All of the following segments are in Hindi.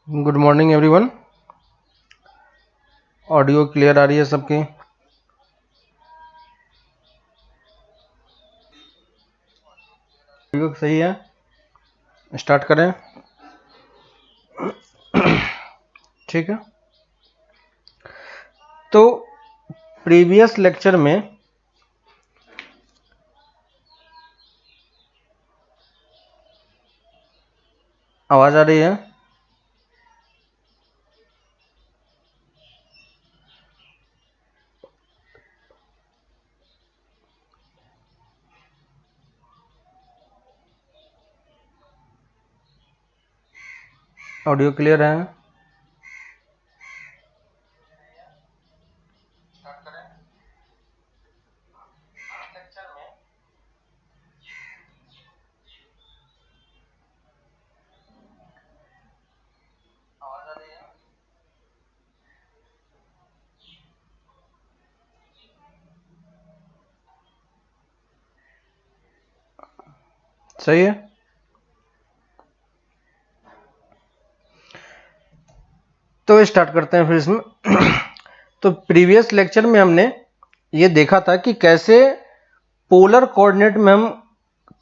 Good morning everyone. Audio clear आ रही है सबकी? ऑडियो सही है? स्टार्ट करें? ठीक है। तो प्रीवियस लेक्चर में आवाज आ रही है? ऑडियो क्लियर है? सही है। तो स्टार्ट करते हैं फिर इसमें। तो प्रीवियस लेक्चर में हमने ये देखा था कि कैसे पोलर कोऑर्डिनेट में हम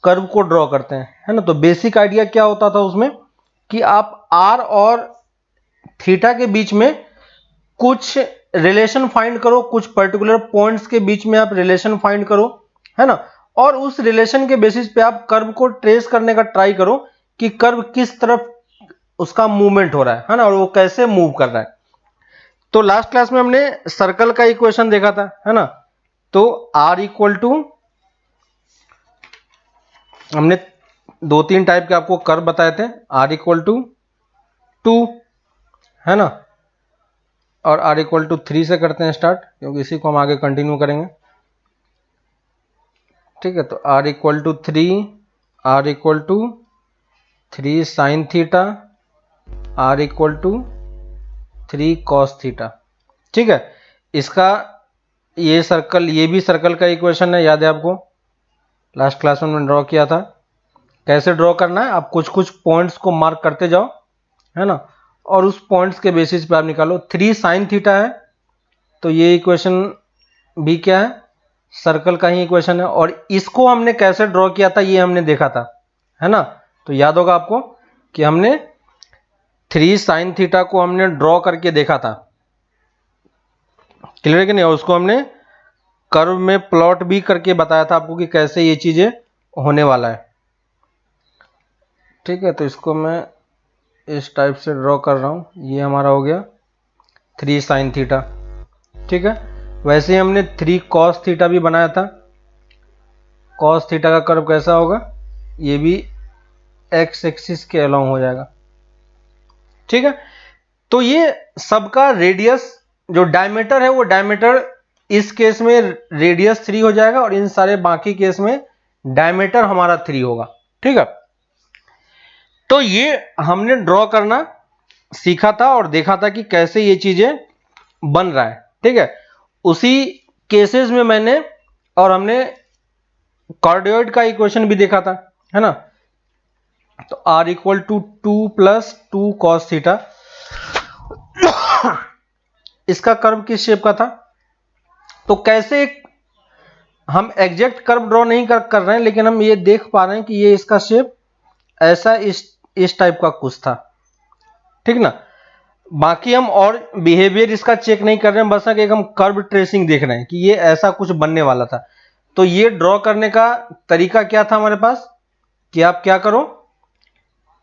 कर्व को ड्रॉ करते हैं, है ना। तो बेसिक आइडिया क्या होता था उसमें कि आप आर और थीटा के बीच में कुछ रिलेशन फाइंड करो, कुछ पर्टिकुलर पॉइंट्स के बीच में आप रिलेशन फाइंड करो, है ना। और उस रिलेशन के बेसिस पे आप कर्व को ट्रेस करने का ट्राई करो कि कर्व किस तरफ उसका मूवमेंट हो रहा है ना, और वो कैसे मूव कर रहा है। तो लास्ट क्लास में हमने सर्कल का इक्वेशन देखा था, है ना। तो R इक्वल टू, हमने दो तीन टाइप के आपको कर्व बताए थे। R इक्वल टू 2, है ना, और R इक्वल टू 3 से करते हैं स्टार्ट, क्योंकि इसी को हम आगे कंटिन्यू करेंगे। ठीक है, तो R equal to 3, R equal to 3 sine theta, R equal to 3 cos theta. ठीक है, इसका ये सर्कल, ये भी सर्कल का इक्वेशन है, याद है आपको, लास्ट क्लास में हमने ड्रॉ किया था। कैसे ड्रॉ करना है, आप कुछ कुछ पॉइंट्स को मार्क करते जाओ, है ना, और उस पॉइंट्स के बेसिस पे आप निकालो। 3 साइन थीटा है, तो ये इक्वेशन भी क्या है, सर्कल का ही इक्वेशन है। और इसको हमने कैसे ड्रॉ किया था ये हमने देखा था, है ना। तो याद होगा आपको कि हमने 3 साइन थीटा को हमने ड्रॉ करके देखा था, क्लियर है कि नहीं। और उसको हमने कर्व में प्लॉट भी करके बताया था आपको कि कैसे ये चीजें होने वाला है। ठीक है, तो इसको मैं इस टाइप से ड्रॉ कर रहा हूं। ये हमारा हो गया 3 साइन थीटा। ठीक है, वैसे ही हमने 3 कॉस थीटा भी बनाया था। कॉस थीटा का कर्व कैसा होगा, ये भी एक्स एक्सिस के अलोंग हो जाएगा। ठीक है, तो ये सबका रेडियस, जो डायमीटर है वो डायमीटर इस केस में रेडियस 3 हो जाएगा, और इन सारे बाकी केस में डायमीटर हमारा 3 होगा। ठीक है, तो ये हमने ड्रॉ करना सीखा था और देखा था कि कैसे ये चीजें बन रहा है। ठीक है, उसी केसेस में मैंने और हमने कार्डियोइड का इक्वेशन भी देखा था, है ना। तो R equal to 2 plus 2 cos theta, इसका कर्व किस शेप का था। तो कैसे हम एग्जैक्ट कर्व ड्रॉ नहीं कर रहे हैं, लेकिन हम ये देख पा रहे हैं कि ये इसका शेप ऐसा इस टाइप का कुछ था। ठीक ना, बाकी हम और बिहेवियर इसका चेक नहीं कर रहे हैं, बस एक हम कर्व ट्रेसिंग देख रहे हैं कि ये ऐसा कुछ बनने वाला था। तो ये ड्रॉ करने का तरीका क्या था हमारे पास, कि आप क्या करो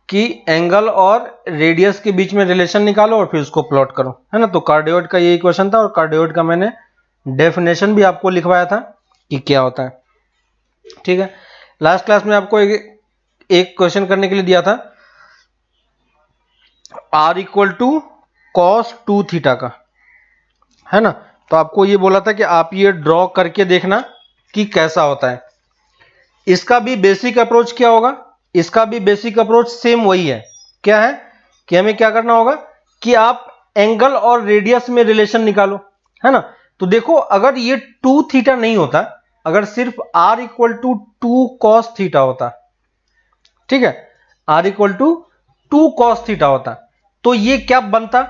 कि एंगल और रेडियस के बीच में रिलेशन निकालो और फिर उसको प्लॉट करो, है ना। तो कार्डियोइड का ये इक्वेशन था, और कार्डियोइड का मैंने डेफिनेशन भी आपको लिखवाया था कि क्या होता है। ठीक है, लास्ट क्लास में आपको एक क्वेश्चन करने के लिए दिया था, R equal to cos 2 theta का, है ना। तो आपको ये बोला था कि आप ये ड्रॉ करके देखना कि कैसा होता है। इसका भी बेसिक अप्रोच क्या होगा, इसका भी बेसिक अप्रोच सेम वही है। क्या है कि हमें क्या करना होगा कि आप एंगल और रेडियस में रिलेशन निकालो, है ना। तो देखो, अगर ये 2 थीटा नहीं होता, अगर सिर्फ R equal to 2 cos theta होता, ठीक है, R equal to 2 cos theta होता, तो ये क्या बनता,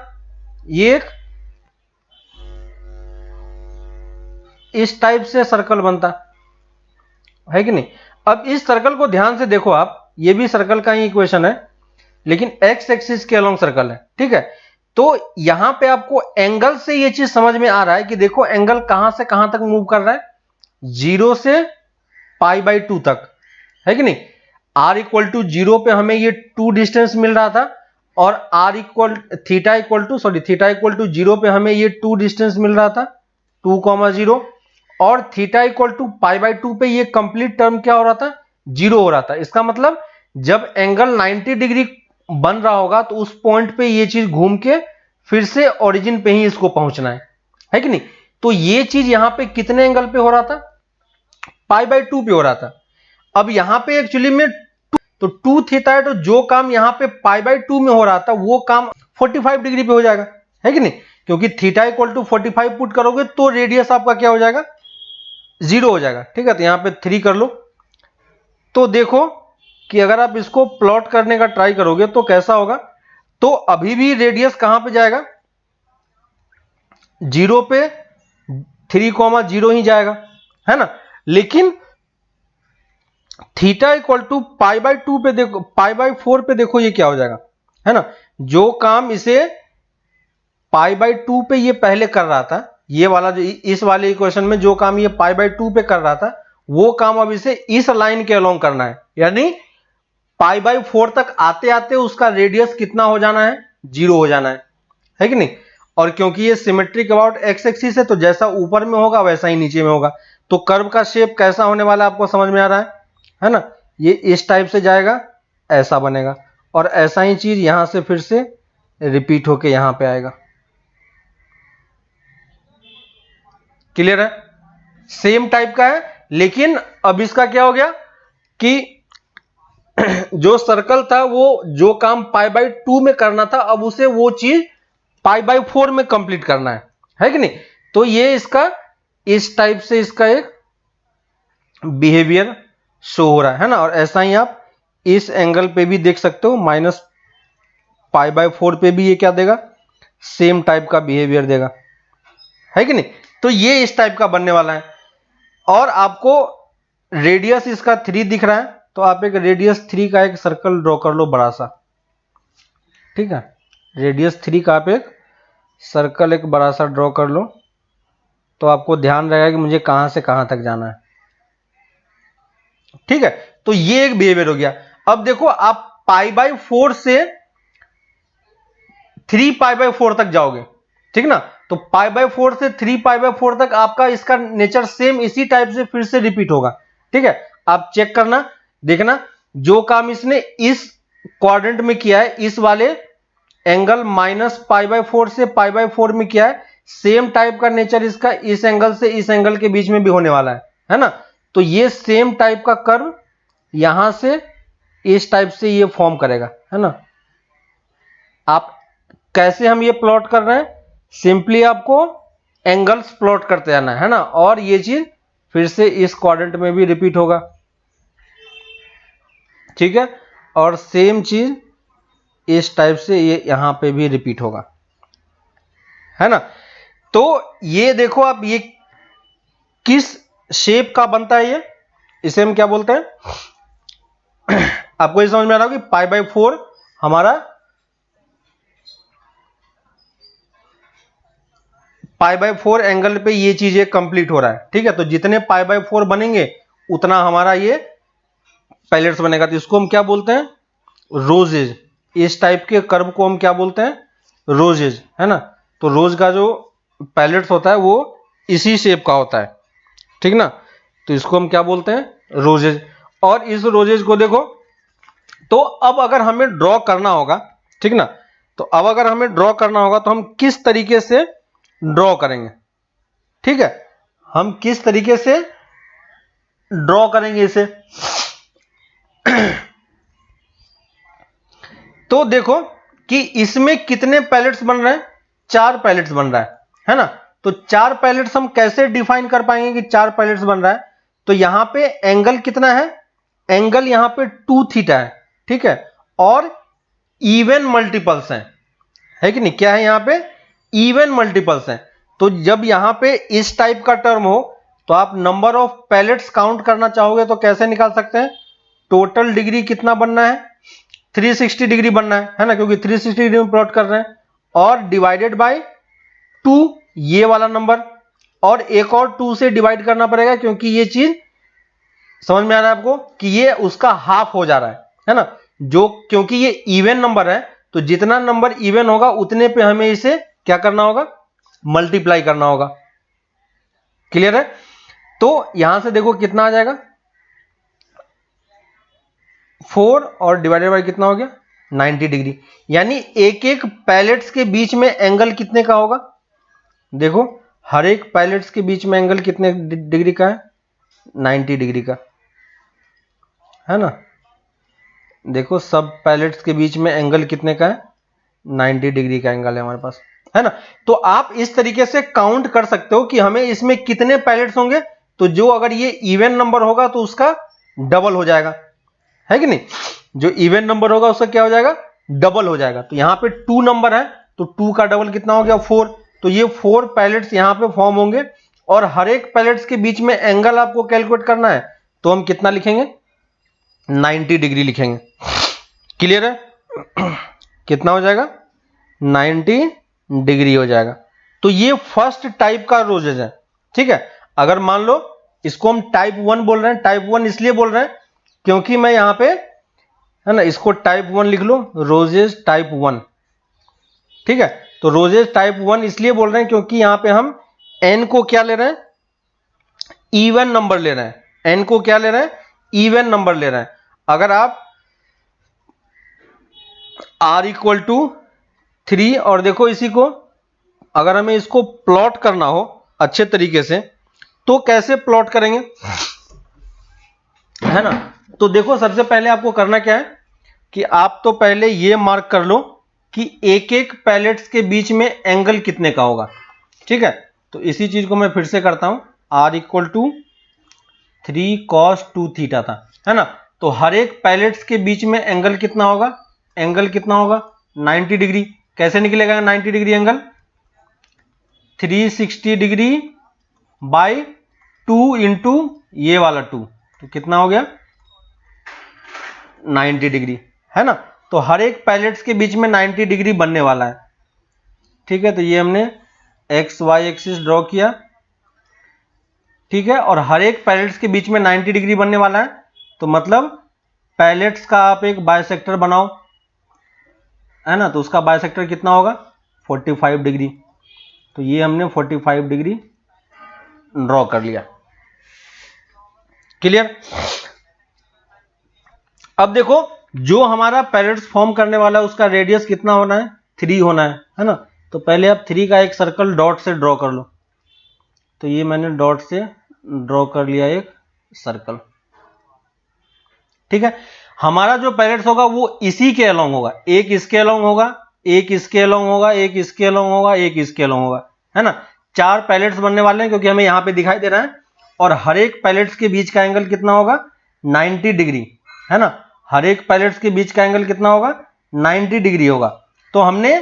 ये एक इस टाइप से सर्कल बनता है कि नहीं। अब इस सर्कल को ध्यान से देखो आप, ये भी सर्कल का ही इक्वेशन है लेकिन एक्स एक्सिस के अलोंग सर्कल है, ठीक है। तो यहां पे आपको एंगल से ये चीज समझ में आ रहा है कि देखो एंगल कहां से कहां तक मूव कर रहा है, 0 से π/2 तक, है कि नहीं। r इक्वल टू 0 पे हमें ये 2 डिस्टेंस मिल रहा था और थीटा इक्वल टू 0 पे हमें ये 2 डिस्टेंस मिल रहा था 2,0 और थीटा इक्वल टू π/2 पे ये कंप्लीट टर्म क्या हो रहा था, 0 हो रहा था। इसका मतलब जब एंगल 90 डिग्री बन रहा होगा तो उस पॉइंट पे ये चीज घूम के फिर से ओरिजिन पे ही इसको पहुंचना है कि नहीं। तो ये चीज यहां पे कितने एंगल पे हो रहा था, π/2 पे हो रहा था। अब यहां पे एक्चुअली में तो 2 थीटा है, तो जो काम यहां पे π/2 में हो रहा था वो काम 45 डिग्री पे हो जाएगा, है कि नहीं, क्योंकि थीटा इक्वल टू 45 पुट करोगे तो रेडियस आपका क्या हो जाएगा, 0 हो जाएगा, ठीक है। तो यहां पे 3 कर लो। तो देखो कि अगर आप इसको प्लॉट करने का ट्राई करोगे तो कैसा होगा, तो अभी भी रेडियस कहां पे जाएगा, 0 पे 3,0 ही जाएगा, है ना। लेकिन थीटा इक्वल टू π/2 पे देखो, π/4 पे देखो ये क्या हो जाएगा, है ना। जो काम इसे π/2 पे ये पहले कर रहा था, ये वाला जो इस वाले इक्वेशन में जो काम ये π/2 पे कर रहा था वो काम अब इसे इस लाइन के अलोंग करना है, यानी π/4 तक आते आते उसका रेडियस कितना हो जाना है, 0 हो जाना है कि नहीं। और क्योंकि ये सिमेट्रिक अबाउट एक्स एक्सिस है तो जैसा ऊपर में होगा वैसा ही नीचे में होगा। तो कर्व का शेप कैसा होने वाला है आपको समझ में आ रहा है ना। ये इस टाइप से जाएगा, ऐसा बनेगा और ऐसा ही चीज यहां से फिर से रिपीट होके यहां पे आएगा। क्लियर है, सेम टाइप का है। लेकिन अब इसका क्या हो गया कि जो सर्कल था वो जो काम π/2 में करना था अब उसे वो चीज π/4 में कंप्लीट करना है कि नहीं। तो ये इसका इस टाइप से इसका एक बिहेवियर शो हो रहा है ना। और ऐसा ही आप इस एंगल पे भी देख सकते हो, -π/4 पे भी ये क्या देगा, सेम टाइप का बिहेवियर देगा, है कि नहीं। तो ये इस टाइप का बनने वाला है। और आपको रेडियस इसका 3 दिख रहा है तो आप एक रेडियस 3 का एक सर्कल ड्रॉ कर लो बड़ा सा, ठीक है। रेडियस 3 का आप एक सर्कल एक बड़ा सा ड्रॉ कर लो तो आपको ध्यान रहेगा कि मुझे कहां से कहां तक जाना है, ठीक है। तो ये एक बिहेवियर हो गया। अब देखो आप π/4 से 3π/4 तक जाओगे, ठीक ना। तो π/4 से 3π/4 तक आपका इसका नेचर सेम इसी टाइप से फिर से रिपीट होगा, ठीक है। आप चेक करना, देखना जो काम इसने इस क्वाड्रेंट में किया है, इस वाले एंगल -π/4 से π/4 में किया है, सेम टाइप का नेचर इसका इस एंगल से इस एंगल के बीच में भी होने वाला है ना। तो ये सेम टाइप का कर्व यहां से इस टाइप से ये फॉर्म करेगा, है ना। आप कैसे हम ये प्लॉट कर रहे हैं, सिंपली आपको एंगल्स प्लॉट करते जाना है ना। और ये चीज फिर से इस क्वाड्रेंट में भी रिपीट होगा, ठीक है। और सेम चीज इस टाइप से ये यहां पे भी रिपीट होगा, है ना। तो ये देखो आप ये किस शेप का बनता है, ये इसे हम क्या बोलते हैं आपको ये समझ में आ रहा होगा कि π/4 हमारा π/4 एंगल पे ये चीजें कंप्लीट हो रहा है, ठीक है। तो जितने π/4 बनेंगे उतना हमारा ये पैलेट्स बनेगा। तो इसको हम क्या बोलते हैं, रोजेज। इस टाइप के कर्व को हम क्या बोलते हैं, रोजेज, है ना। तो रोज का जो पैलेट्स होता है वो इसी शेप का होता है, ठीक ना। तो इसको हम क्या बोलते हैं, रोजेज। और इस रोजेज को देखो, तो अब अगर हमें ड्रॉ करना होगा, ठीक ना, तो अब अगर हमें ड्रॉ करना होगा तो हम किस तरीके से ड्रॉ करेंगे, ठीक है। हम किस तरीके से ड्रॉ करेंगे इसे तो देखो कि इसमें कितने पैलेट्स बन रहे हैं, 4 पैलेट्स बन रहा है ना। तो 4 पैलेट्स हम कैसे डिफाइन कर पाएंगे कि 4 पैलेट्स बन रहा है। तो यहां पे एंगल कितना है, एंगल यहां पे 2 थीटा है, ठीक है। और इवन मल्टीपल्स हैं, है कि नहीं, क्या है यहाँ पे, इवन मल्टीपल्स हैं। तो जब यहाँ पे इस टाइप का टर्म हो तो आप नंबर ऑफ पैलेट्स काउंट करना चाहोगे तो कैसे निकाल सकते हैं, टोटल डिग्री कितना बनना है, 360 डिग्री बनना है ना, क्योंकि 360 डिग्री में प्लॉट कर रहे हैं, और डिवाइडेड बाय 2 ये वाला नंबर, और एक और 2 से डिवाइड करना पड़ेगा क्योंकि ये चीज समझ में आ रहा है आपको कि ये उसका हाफ हो जा रहा है ना, जो क्योंकि ये इवन नंबर है तो जितना नंबर इवन होगा उतने पे हमें इसे क्या करना होगा, मल्टीप्लाई करना होगा। क्लियर है? तो यहां से देखो कितना आ जाएगा, 4 और डिवाइडेड बाय कितना हो गया, 90 डिग्री। यानी एक एक पैलेट्स के बीच में एंगल कितने का होगा, देखो हर एक पैलेट्स के बीच में एंगल कितने डिग्री का है, 90 डिग्री का, है ना। देखो सब पैलेट्स के बीच में एंगल कितने का है, 90 डिग्री का एंगल है हमारे पास, है ना। तो आप इस तरीके से काउंट कर सकते हो कि हमें इसमें कितने पैलेट्स होंगे, तो जो अगर ये इवन नंबर होगा तो उसका डबल हो जाएगा, है कि नहीं, जो इवन नंबर होगा उसका क्या हो जाएगा, डबल हो जाएगा। तो यहां पे 2 नंबर है तो 2 का डबल कितना हो गया, 4। तो ये 4 पैलेट्स यहां पे फॉर्म होंगे, और हर एक पैलेट्स के बीच में एंगल आपको कैलकुलेट करना है तो हम कितना लिखेंगे, 90 डिग्री लिखेंगे। क्लियर है? कितना हो जाएगा, 90 डिग्री हो जाएगा। तो ये फर्स्ट टाइप का रोजेज है, ठीक है। अगर मान लो इसको हम टाइप 1 बोल रहे हैं, टाइप 1 इसलिए बोल रहे हैं क्योंकि मैं यहां पे, है ना, इसको टाइप 1 लिख लो, रोजेज टाइप 1, ठीक है। तो रोजेज टाइप 1 इसलिए बोल रहे हैं क्योंकि यहां पे हम n को क्या ले रहे हैं, इवन नंबर ले रहे हैं, n को क्या ले रहे हैं, इवन नंबर ले रहे हैं। अगर आप r इक्वल टू 3, और देखो इसी को अगर हमें इसको प्लॉट करना हो अच्छे तरीके से तो कैसे प्लॉट करेंगे, है ना। तो देखो सबसे पहले आपको करना क्या है कि आप तो पहले ये मार्क कर लो कि एक एक पैलेट्स के बीच में एंगल कितने का होगा, ठीक है। तो इसी चीज को मैं फिर से करता हूं, r equal to 3 cos 2 theta था, है ना। तो हर एक पैलेट्स के बीच में एंगल कितना होगा, एंगल कितना होगा, 90 डिग्री। कैसे निकलेगा 90 degree angle, 360 degree by 2 into ये वाला 2, तो कितना हो गया, 90 डिग्री, है ना। तो हर एक पैलेट्स के बीच में 90 डिग्री बनने वाला है, ठीक है। तो ये हमने एक्स वाई एक्सिस ड्रॉ किया, ठीक है, और हर एक पैलेट्स के बीच में 90 डिग्री बनने वाला है। तो मतलब पैलेट्स का आप एक बाइसेक्टर बनाओ, है ना, तो उसका बाइसेक्टर कितना होगा, 45 डिग्री। तो ये हमने 45 डिग्री ड्रॉ कर लिया। क्लियर? अब देखो जो हमारा पैलेट्स फॉर्म करने वाला है उसका रेडियस कितना होना है, 3 होना है ना। तो पहले आप 3 का एक सर्कल डॉट से ड्रॉ कर लो। तो ये मैंने डॉट से ड्रॉ कर लिया एक सर्कल, ठीक है। हमारा जो पैलेट्स होगा वो इसी के अलोंग होगा, एक इसके अलोंग होगा, एक इसके अलोंग होगा, एक इसके अलोंग होगा, एक इसके अलोंग होगा, है ना। 4 पैलेट्स बनने वाले हैं क्योंकि हमें यहां पे दिखाई दे रहा है। और हर एक पैलेट्स के बीच का एंगल कितना होगा, 90 डिग्री, है ना। हर एक पैलेट्स के बीच का एंगल कितना होगा, 90 डिग्री होगा। तो हमने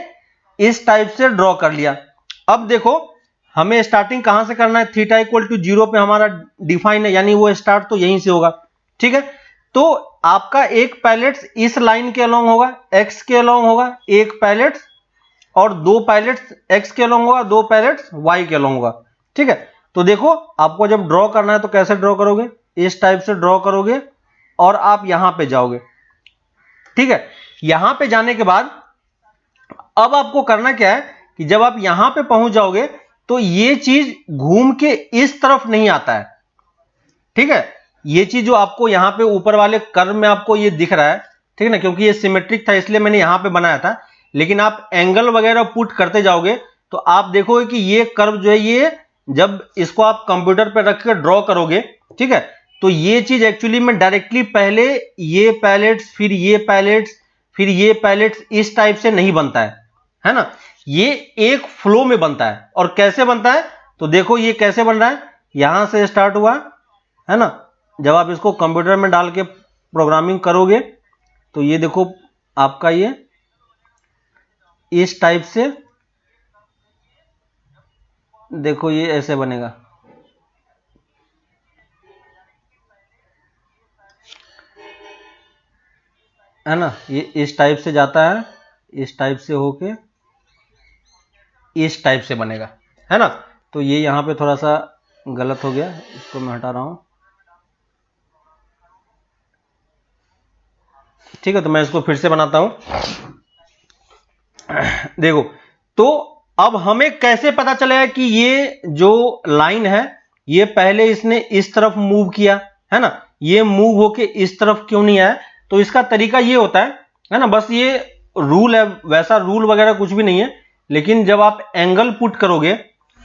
इस टाइप से ड्रॉ कर लिया। अब देखो हमें स्टार्टिंग कहां से करना है, थीटा इक्वल टू 0 पे हमारा डिफाइन है, यानी वो स्टार्ट तो यहीं से होगा, ठीक है। तो आपका एक पैलेट्स इस लाइन के अलोंग होगा, x के अलोंग होगा एक पैलेट्स, और 2 पैलेट्स x के अलोंग होगा, 2 पैलेट्स y के अलोंग होगा, ठीक है। तो देखो आपको जब ड्रॉ करना है तो कैसे ड्रॉ करोगे, इस टाइप से ड्रॉ करोगे और आप यहां पे जाओगे, ठीक है। यहां पे जाने के बाद अब आपको करना क्या है कि जब आप यहां पे पहुंच जाओगे तो ये चीज घूम के इस तरफ नहीं आता है, ठीक है। ये चीज जो आपको यहां पे ऊपर वाले कर्व में आपको ये दिख रहा है, ठीक है ना, क्योंकि ये सिमेट्रिक था इसलिए मैंने यहां पे बनाया था। लेकिन आप एंगल वगैरह पुट करते जाओगे तो आप देखोगे कि ये कर्व जो है, ये जब इसको आप कंप्यूटर पे रख के ड्रॉ करोगे, ठीक है, तो ये चीज एक्चुअली में डायरेक्टली पहले ये पैलेट्स, फिर ये पैलेट्स, फिर ये पैलेट्स इस टाइप से नहीं बनता है ना। ये एक फ्लो में बनता है। और कैसे बनता है तो देखो ये कैसे बन रहा है, यहां से स्टार्ट हुआ, है ना। जब आप इसको कंप्यूटर में डाल के प्रोग्रामिंग करोगे तो ये देखो आपका ये इस टाइप से, देखो ये ऐसे बनेगा, है ना, ये इस टाइप से जाता है, इस टाइप से होके इस टाइप से बनेगा, है ना। तो ये यहाँ पे थोड़ा सा गलत हो गया, इसको मैं हटा रहा हूं, ठीक है। तो मैं इसको फिर से बनाता हूं। देखो, तो अब हमें कैसे पता चलेगा कि ये जो लाइन है ये पहले इसने इस तरफ मूव किया, है ना, ये मूव होके इस तरफ क्यों नहीं आया। तो इसका तरीका ये होता है ना, बस ये रूल है, वैसा रूल वगैरह कुछ भी नहीं है, लेकिन जब आप एंगल पुट करोगे,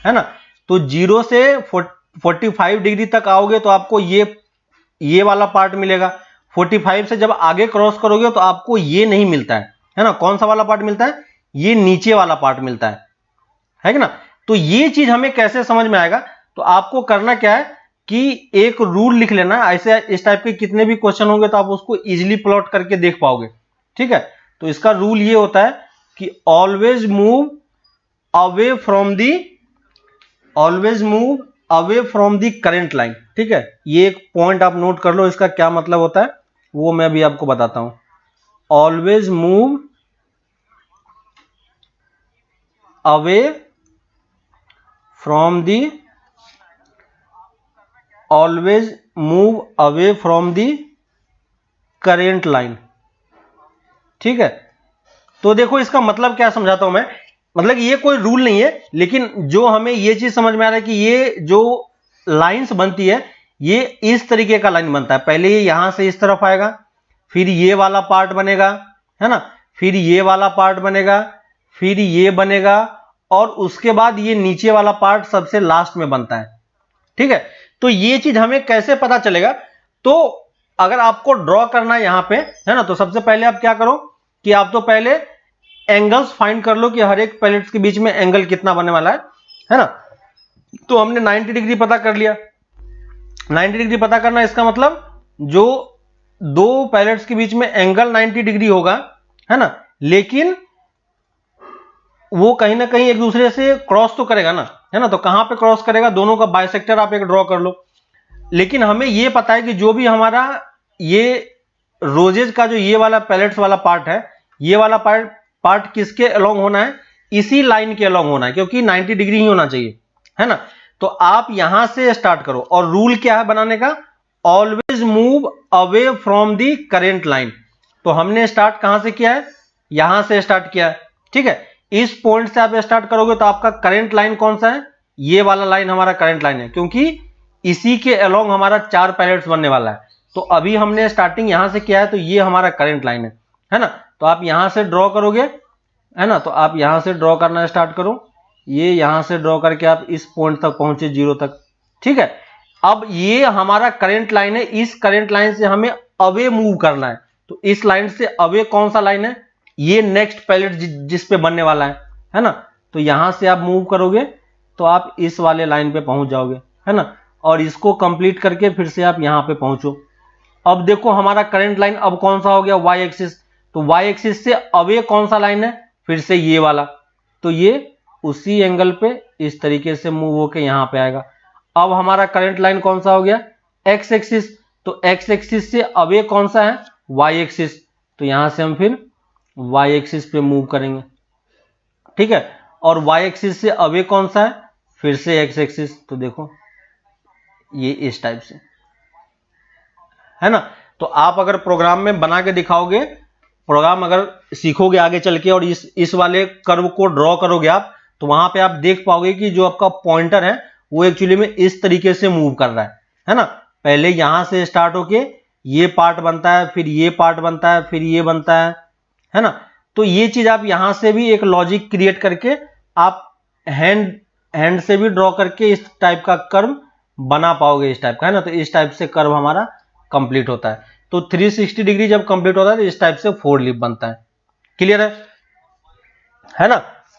है ना, तो 0 से 45 डिग्री तक आओगे तो आपको ये वाला पार्ट मिलेगा। 45 से जब आगे क्रॉस करोगे तो आपको ये नहीं मिलता है ना। कौन सा वाला पार्ट मिलता है, ये नीचे वाला पार्ट मिलता है कि ना। तो ये चीज हमें कैसे समझ में आएगा, तो आपको करना क्या है कि एक रूल लिख लेना। ऐसे इस टाइप के कितने भी क्वेश्चन होंगे तो आप उसको इजीली प्लॉट करके देख पाओगे, ठीक है। तो इसका रूल ये होता है कि always move away from the current line, ठीक है। ये एक पॉइंट आप नोट कर लो, इसका क्या मतलब होता है वो मैं अभी आपको बताता हूं। Always move away from the current line, ठीक है। तो देखो इसका मतलब क्या समझाता हूं मैं, मतलब ये कोई रूल नहीं है, लेकिन जो हमें ये चीज समझ में आ रहा है कि ये जो लाइंस बनती है ये इस तरीके का लाइन बनता है। पहले ये यहां से इस तरफ आएगा, फिर ये वाला पार्ट बनेगा, है ना, फिर ये वाला पार्ट बनेगा, फिर ये बनेगा, और उसके बाद ये नीचे वाला पार्ट सबसे लास्ट में बनता है, ठीक है। तो ये चीज हमें कैसे पता चलेगा, तो अगर आपको ड्रॉ करना है यहां पे, है ना, तो सबसे पहले आप क्या करो कि आप तो पहले एंगल्स फाइंड कर लो कि हर एक पैलेट्स के बीच में एंगल कितना बनने वाला है ना। तो हमने 90 डिग्री पता कर लिया। 90 डिग्री पता करना, इसका मतलब जो दो पैलेट्स के बीच में एंगल 90 डिग्री होगा, है ना, लेकिन वो कहीं ना कहीं एक दूसरे से क्रॉस तो करेगा ना, है ना। तो कहां पे क्रॉस करेगा, दोनों का बाइसेक्टर आप एक ड्रॉ कर लो। लेकिन हमें ये पता है कि जो भी हमारा ये रोजेज का जो ये वाला पैलेट्स वाला पार्ट है, ये वाला पार्ट किसके अलोंग होना है, इसी लाइन के अलोंग होना है, क्योंकि 90 डिग्री ही होना चाहिए, है ना। तो आप यहां से स्टार्ट करो, और रूल क्या है बनाने का, always move away from the current line. तो हमने स्टार्ट कहां से किया है, यहां से स्टार्ट किया है, ठीक है। इस पॉइंट से आप स्टार्ट करोगे तो आपका करंट लाइन कौन सा है, ये वाला लाइन हमारा करंट लाइन है, क्योंकि इसी के अलोंग हमारा 4 पैलेट्स बनने वाला है। तो अभी हमने स्टार्टिंग यहां से किया है, तो ये हमारा करंट लाइन है ना। तो आप यहां से ड्रॉ करोगे, है ना, तो आप यहां से ड्रॉ करना स्टार्ट करो, ये यहां से ड्रॉ करके आप इस पॉइंट तक पहुंचे 0 तक, ठीक है। अब ये हमारा करंट लाइन है, इस करंट लाइन से हमें अवे मूव करना है। तो इस लाइन से अवे कौन सा लाइन है, ये नेक्स्ट पैलेट जिस पे बनने वाला है ना। तो यहां से आप मूव करोगे तो आप इस वाले लाइन पे पहुंच जाओगे, है ना, और इसको कंप्लीट करके फिर से आप यहां पे पहुंचो। अब देखो हमारा करंट लाइन अब कौन सा हो गया, वाई एक्सिस। तो वाई एक्सिस से अवे कौन सा लाइन है, फिर से ये वाला। तो ये उसी एंगल पे इस तरीके से मूव होके यहां पे आएगा। अब हमारा करंट लाइन कौन सा हो गया, एक्स एक्सिस। तो एक्स एक्सिस से अवे कौन सा है, वाई एक्सिस। तो यहां से हम फिर वाई एक्सिस पे मूव करेंगे, ठीक है। और वाई एक्सिस से अवे कौन सा है, फिर से एक्स एक्सिस। तो देखो ये इस टाइप से, है ना। तो आप अगर प्रोग्राम में बना के दिखाओगे, प्रोग्राम अगर सीखोगे आगे चल के और इस वाले कर्व को ड्रॉ करोगे आप, तो वहां पे आप देख पाओगे कि जो आपका पॉइंटर है वो एक्चुअली में इस तरीके से मूव कर रहा है ना। पहले यहां से स्टार्ट होके ये पार्ट बनता है, फिर ये पार्ट बनता है, फिर ये बनता है ना। तो ये चीज आप यहां से भी एक लॉजिक क्रिएट करके आप हैंड से भी ड्रॉ करके इस टाइप का कर्व बना पाओगे, इस टाइप का, है ना। तो इस टाइप से कर्व हमारा कंप्लीट होता है। तो 360 डिग्री जब कंप्लीट होता है तो इस टाइप से 4 लीफ बनता है। क्लियर है ना।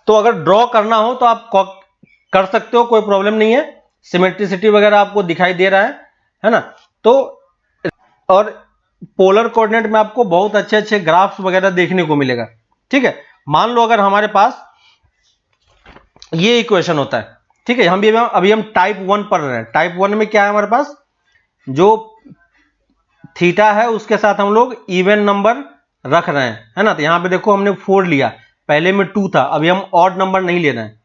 तो अगर ड्रॉ करना हो तो आप कर सकते हो, कोई प्रॉब्लम नहीं है। सिमेट्रिसिटी वगैरह आपको दिखाई दे रहा है ना। तो और पोलर कोऑर्डिनेट में आपको बहुत अच्छे अच्छे ग्राफ्स वगैरह देखने को मिलेगा, ठीक है। मान लो अगर हमारे पास ये इक्वेशन होता है, ठीक है, अभी हम टाइप 1 पढ़ रहे हैं। टाइप 1 में क्या है हमारे पास, जो थीटा है उसके साथ हम लोग इवन नंबर रख रहे हैं, है ना। तो यहां पे देखो हमने 4 लिया, पहले में 2 था, अभी हम ऑड नंबर नहीं ले रहे हैं,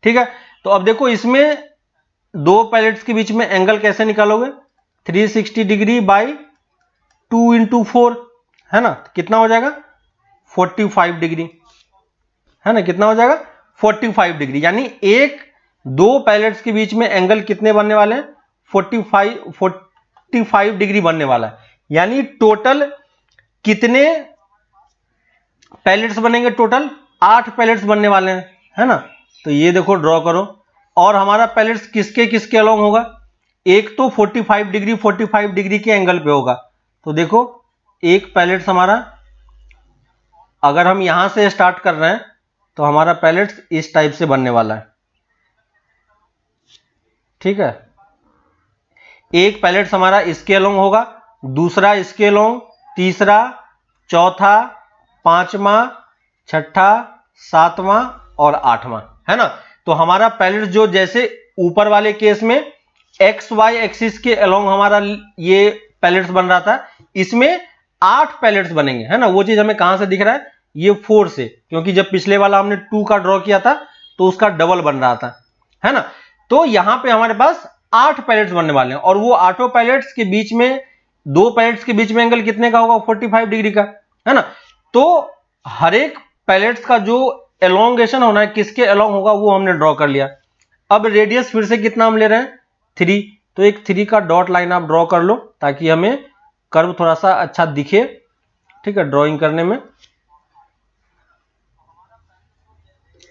ठीक है। तो अब देखो इसमें दो पैलेट्स के बीच में एंगल कैसे निकालोगे, 360 डिग्री बाई 2 इंटू 4, है ना। कितना हो जाएगा 45 डिग्री, है ना। कितना हो जाएगा 45 डिग्री, यानी एक दो पैलेट्स के बीच में एंगल कितने बनने वाले हैं, 45 डिग्री बनने वाला है। यानी टोटल कितने पैलेट्स बनेंगे, टोटल 8 पैलेट्स बनने वाले हैं, है ना। तो ये देखो ड्रॉ करो, और हमारा पैलेट्स किसके किसके अलोंग होगा, एक तो 45 डिग्री के एंगल पे होगा। तो देखो एक पैलेट्स हमारा, अगर हम यहां से स्टार्ट कर रहे हैं तो हमारा पैलेट्स इस टाइप से बनने वाला है, ठीक है। एक पैलेट्स हमारा इसके अलोंग होगा, दूसरा इसके अलोंग, तीसरा, चौथा, पांचवा, छठा, सातवां और आठवां, है ना। तो हमारा पैलेट्स जो जैसे ऊपर वाले केस में एक्स वाई एक्सिस के अलोंग हमारा ये पैलेट्स बन रहा था, इसमें 8 पैलेट्स बनेंगे, है ना। वो चीज हमें कहां से दिख रहा है, ये 4 से, क्योंकि जब पिछले वाला हमने 2 का ड्रॉ किया था तो उसका डबल बन रहा था, है ना। तो यहां पे हमारे पास 8 पैलेट्स बनने वाले हैं, और वो 8 पैलेट्स के बीच में, दो पैलेट्स के बीच में एंगल कितने का होगा, 45 डिग्री का, है ना। तो हर एक पैलेट्स का जो एलोंगेशन होना है, किसके अलोंग होगा, वो हमने ड्रॉ कर लिया। अब रेडियस फिर से कितना हम ले रहे हैं, 3। तो एक 3 का डॉट लाइन आप ड्रॉ कर लो, ताकि हमें कर्व थोड़ा सा अच्छा दिखे, ठीक है, ड्रॉइंग करने में।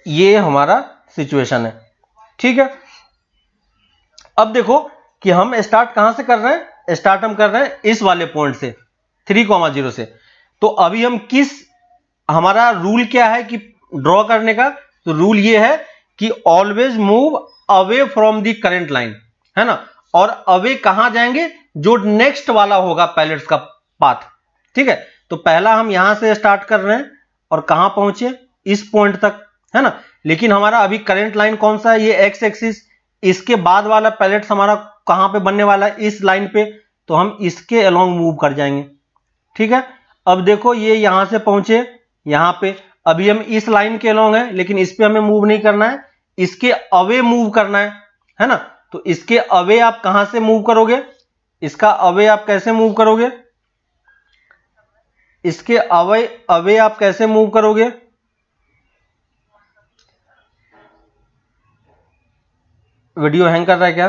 ये हमारा सिचुएशन है, ठीक है। अब देखो कि हम स्टार्ट कहां से कर रहे हैं, स्टार्ट हम कर रहे हैं इस वाले पॉइंट से, 3,0 से। तो अभी हम हमारा रूल क्या है कि ड्रॉ करने का, तो रूल ये है कि always move away from the current line, है ना। और अवे कहां जाएंगे, जो नेक्स्ट वाला होगा पैलेट्स का पाथ, ठीक है। तो पहला हम यहां से स्टार्ट कर रहे हैं और कहां पहुंचे, इस पॉइंट तक, है ना। लेकिन हमारा अभी करंट लाइन कौन सा है, ये एक्स एक्सिस। इसके बाद वाला पैलेट्स हमारा कहां पे बनने वाला है, इस लाइन पे। तो हम इसके अलोंग मूव कर जाएंगे, ठीक है। अब देखो ये यहां से पहुंचे यहां पे, अभी हम इस लाइन के अलोंग है, लेकिन इस पे हमें मूव नहीं करना है, इसके अवे मूव करना है ना। तो इसके अवे आप कहां से मूव करोगे, इसका अवे आप कैसे मूव करोगे, इसके अवे आप कैसे मूव करोगे, वीडियो हैंग कर रहा है क्या,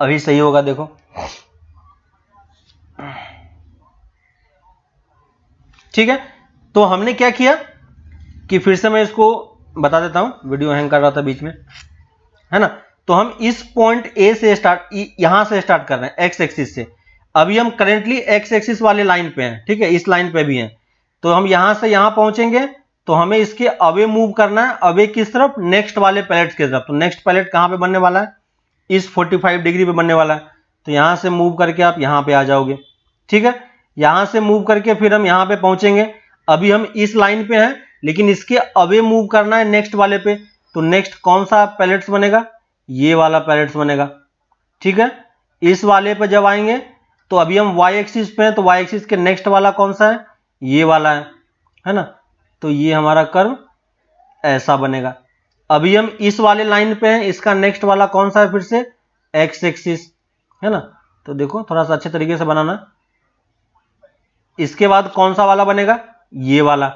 अभी सही होगा, देखो ठीक है। तो हमने क्या किया कि फिर से मैं इसको बता देता हूं, वीडियो हैंग कर रहा था बीच में, है ना। तो हम इस पॉइंट ए से यहां से स्टार्ट कर रहे हैं एक्स एक्सिस से। अभी हम करेंटली एक्स एक्सिस वाले लाइन पे हैं, ठीक है, इस लाइन पे भी हैं। तो हम यहां से यहां पहुंचेंगे, तो हमें इसके अवे मूव करना है, अवे किस तरफ, नेक्स्ट वाले पैलेट्स की तरफ। तो नेक्स्ट पैलेट कहां पे बनने वाला है, इस 45 डिग्री पे बनने वाला है। तो यहां से मूव करके आप यहां पे आ जाओगे, ठीक है। यहां से मूव करके फिर हम यहां पे पहुंचेंगे, अभी हम इस लाइन पे हैं, लेकिन इसके अवे मूव करना है नेक्स्ट वाले पे। तो नेक्स्ट कौन सा पैलेट्स बनेगा, ये वाला पैलेट्स बनेगा, ठीक है। इस वाले पे जब आएंगे तो अभी हम वाई एक्सिस पे हैं, तो वाई एक्सिस के नेक्स्ट वाला कौन सा है, ये वाला है ना। तो ये हमारा कर्व ऐसा बनेगा। अभी हम इस वाले लाइन पे हैं, इसका नेक्स्ट वाला कौन सा है, फिर से एक्स एक्सिस, है ना। तो देखो थोड़ा सा अच्छे तरीके से बनाना। इसके बाद कौन सा वाला बनेगा, ये वाला,